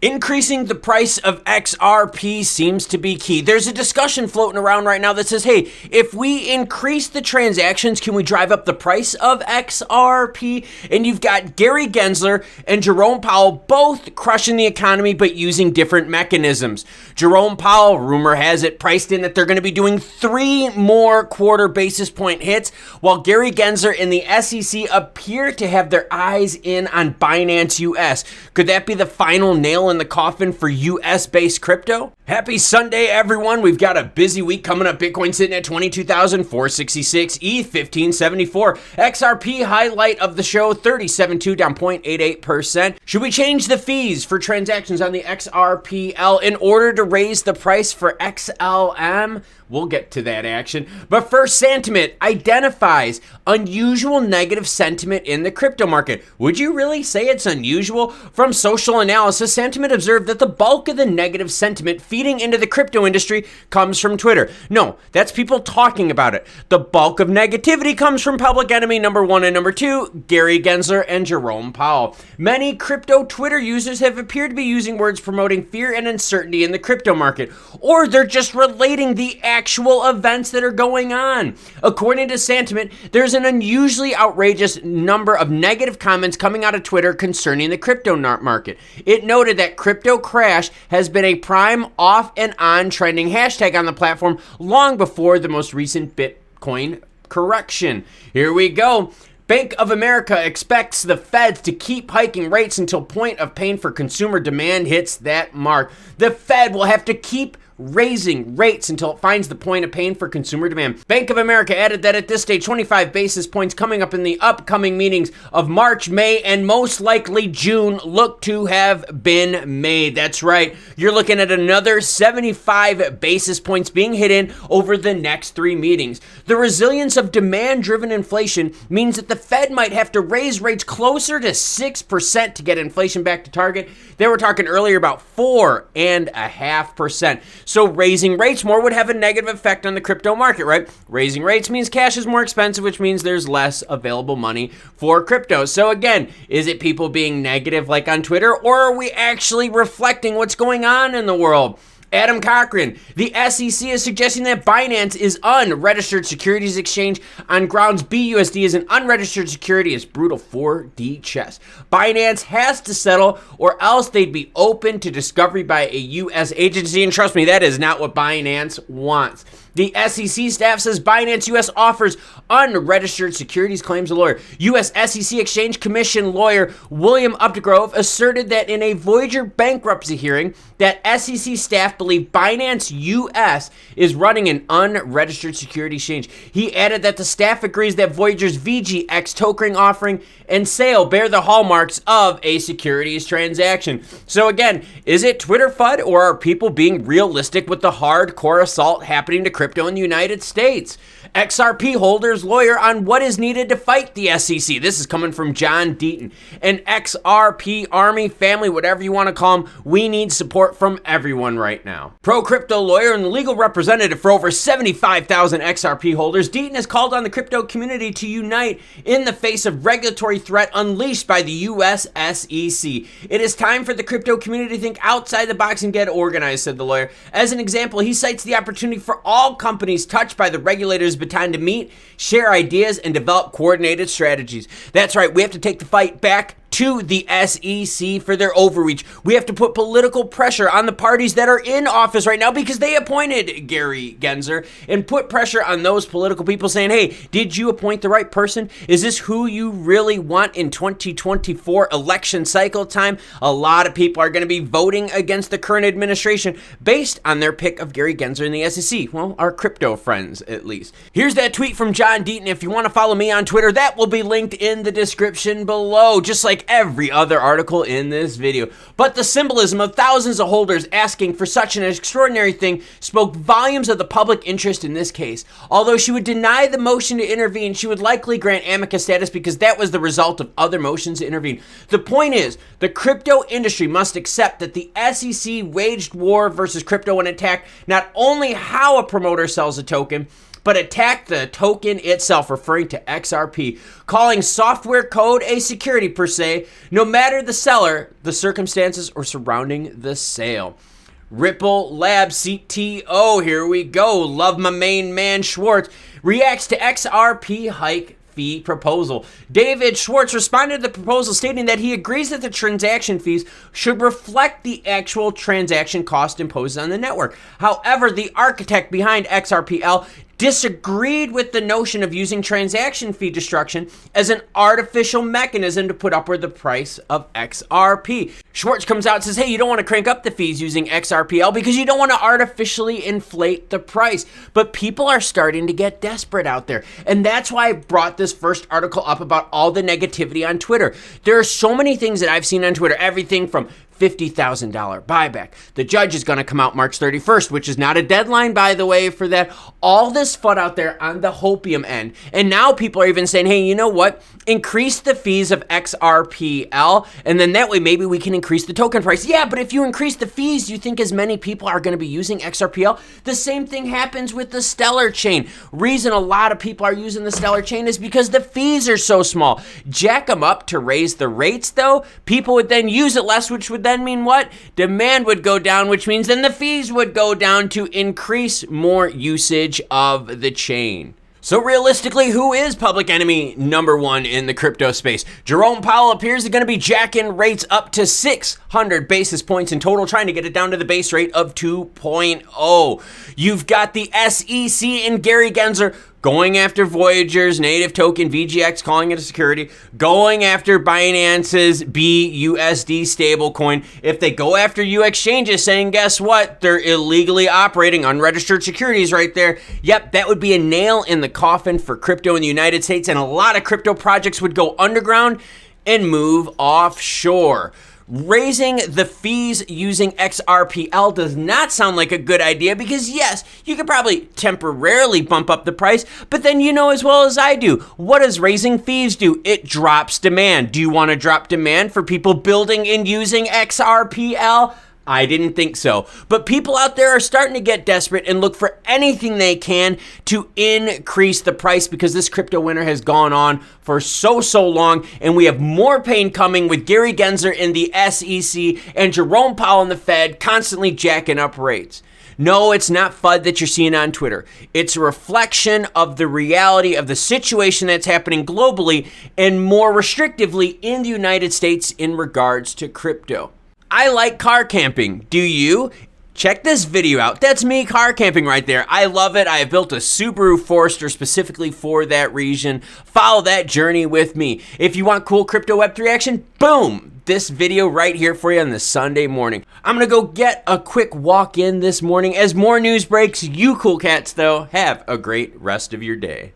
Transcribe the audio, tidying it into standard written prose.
Increasing the price of XRP seems to be key. There's a discussion floating around right now that says, hey, if we increase the transactions, can we drive up the price of XRP? And you've got Gary Gensler and Jerome Powell both crushing the economy, but using different mechanisms. Jerome Powell, rumor has it, priced in that they're going to be doing 3 more quarter basis point hits, while Gary Gensler and the SEC appear to have their eyes in on Binance US. Could that be the final nail in the coffin for US-based crypto? Happy Sunday, everyone. We've got a busy week coming up. Bitcoin sitting at 22,466, ETH 1574. XRP highlight of the show, 37.2 down 0.88%. Should we change the fees for transactions on the XRPL in order to raise the price for XLM? We'll get to that action. But first, sentiment identifies unusual negative sentiment in the crypto market. Would you really say it's unusual? From social analysis, sentiment observed that the bulk of the negative sentiment feeding into the crypto industry comes from Twitter. No, that's people talking about it. The bulk of negativity comes from public enemy number 1 and number 2, Gary Gensler and Jerome Powell. Many crypto Twitter users have appeared to be using words promoting fear and uncertainty in the crypto market, or they're just relating the actual events that are going on. According to sentiment, there's an unusually outrageous number of negative comments coming out of Twitter concerning the crypto market. It noted that crypto crash has been a prime off and on trending hashtag on the platform long before the most recent Bitcoin correction. Here we go. Bank of America expects the Fed to keep hiking rates until point of pain for consumer demand hits that mark. The Fed will have to keep raising rates until it finds the point of pain for consumer demand. Bank of America added that at this stage, 25 basis points coming up in the upcoming meetings of March, May, and most likely June look to have been made. That's right. You're looking at another 75 basis points being hit in over the next 3 meetings. The resilience of demand-driven inflation means that the Fed might have to raise rates closer to 6% to get inflation back to target. They were talking earlier about 4.5%. So raising rates more would have a negative effect on the crypto market, right? Raising rates means cash is more expensive, which means there's less available money for crypto. So again, is it people being negative like on Twitter, or are we actually reflecting what's going on in the world? Adam Cochran, the SEC is suggesting that Binance is unregistered securities exchange on grounds BUSD is an unregistered security. It's brutal 4D chess. Binance has to settle or else they'd be open to discovery by a U.S. agency. And trust me, that is not what Binance wants. The SEC staff says Binance US offers unregistered securities claims. A lawyer, U.S. SEC Exchange Commission lawyer William Updegrove asserted that in a Voyager bankruptcy hearing that SEC staff believe Binance US is running an unregistered security exchange. He added that the staff agrees that Voyager's VGX token offering and sale bear the hallmarks of a securities transaction. So again, is it Twitter FUD, or are people being realistic with the hardcore assault happening to crypto in the United States? XRP holders lawyer on what is needed to fight the SEC. This is coming from John Deaton. An XRP Army family, whatever you want to call them, we need support from everyone right now. Pro-crypto lawyer and legal representative for over 75,000 XRP holders, Deaton has called on the crypto community to unite in the face of regulatory threat unleashed by the US SEC. It is time for the crypto community to think outside the box and get organized, said the lawyer. As an example, he cites the opportunity for all companies touched by the regulators' baton to meet, share ideas, and develop coordinated strategies. That's right, we have to take the fight back to the SEC for their overreach. We have to put political pressure on the parties that are in office right now because they appointed Gary Gensler, and put pressure on those political people saying, hey, did you appoint the right person? Is this who you really want in 2024 election cycle time? A lot of people are going to be voting against the current administration based on their pick of Gary Gensler and the SEC. Well, our crypto friends, at least. Here's that tweet from John Deaton. If you want to follow me on Twitter, that will be linked in the description below, just like every other article in this video. But the symbolism of thousands of holders asking for such an extraordinary thing spoke volumes of the public interest in this case. Although she would deny the motion to intervene, she would likely grant amicus status because that was the result of other motions to intervene. The point is, the crypto industry must accept that the SEC waged war versus crypto and attacked not only how a promoter sells a token, but attacked the token itself, referring to XRP, calling software code a security per se, no matter the seller, the circumstances, or surrounding the sale. Ripple Labs CTO, here we go. Love my main man Schwartz, reacts to XRP hike fee proposal. David Schwartz responded to the proposal stating that he agrees that the transaction fees should reflect the actual transaction cost imposed on the network. However, the architect behind XRPL disagreed with the notion of using transaction fee destruction as an artificial mechanism to put upward the price of XRP. Schwartz comes out and says, hey, you don't want to crank up the fees using XRPL because you don't want to artificially inflate the price. But people are starting to get desperate out there. And that's why I brought this first article up about all the negativity on Twitter. There are so many things that I've seen on Twitter, everything from $50,000 buyback. The judge is going to come out March 31st, which is not a deadline, by the way, for that. All this FUD out there on the hopium end. And now people are even saying, hey, you know what? Increase the fees of XRPL, and then that way maybe we can increase the token price. Yeah, but if you increase the fees, you think as many people are going to be using XRPL? The same thing happens with the Stellar chain. Reason a lot of people are using the Stellar chain is because the fees are so small. Jack them up to raise the rates, though. People would then use it less, which would then mean what? Demand would go down, which means then the fees would go down to increase more usage of the chain. So realistically, who is public enemy number one in the crypto space? Jerome Powell appears to going to be jacking rates up to 600 basis points in total, trying to get it down to the base rate of 2.0. You've got the SEC and Gary Gensler going after Voyager's native token, VGX, calling it a security, going after Binance's BUSD stablecoin. If they go after you exchanges saying, guess what? They're illegally operating unregistered securities right there. Yep, that would be a nail in the coffin for crypto in the United States, and a lot of crypto projects would go underground and move offshore. Raising the fees using XRPL does not sound like a good idea because, yes, you could probably temporarily bump up the price, but then you know as well as I do, what does raising fees do? It drops demand. Do you want to drop demand for people building and using XRPL? I didn't think so. But people out there are starting to get desperate and look for anything they can to increase the price because this crypto winter has gone on for so long, and we have more pain coming with Gary Gensler in the SEC and Jerome Powell in the Fed constantly jacking up rates. No, it's not FUD that you're seeing on Twitter. It's a reflection of the reality of the situation that's happening globally and more restrictively in the United States in regards to crypto. I like car camping. Do you? Check this video out. That's me car camping right there. I love it. I have built a Subaru Forester specifically for that region. Follow that journey with me. If you want cool crypto Web3 action, boom, this video right here for you on this Sunday morning. I'm going to go get a quick walk in this morning as more news breaks. You cool cats, though, have a great rest of your day.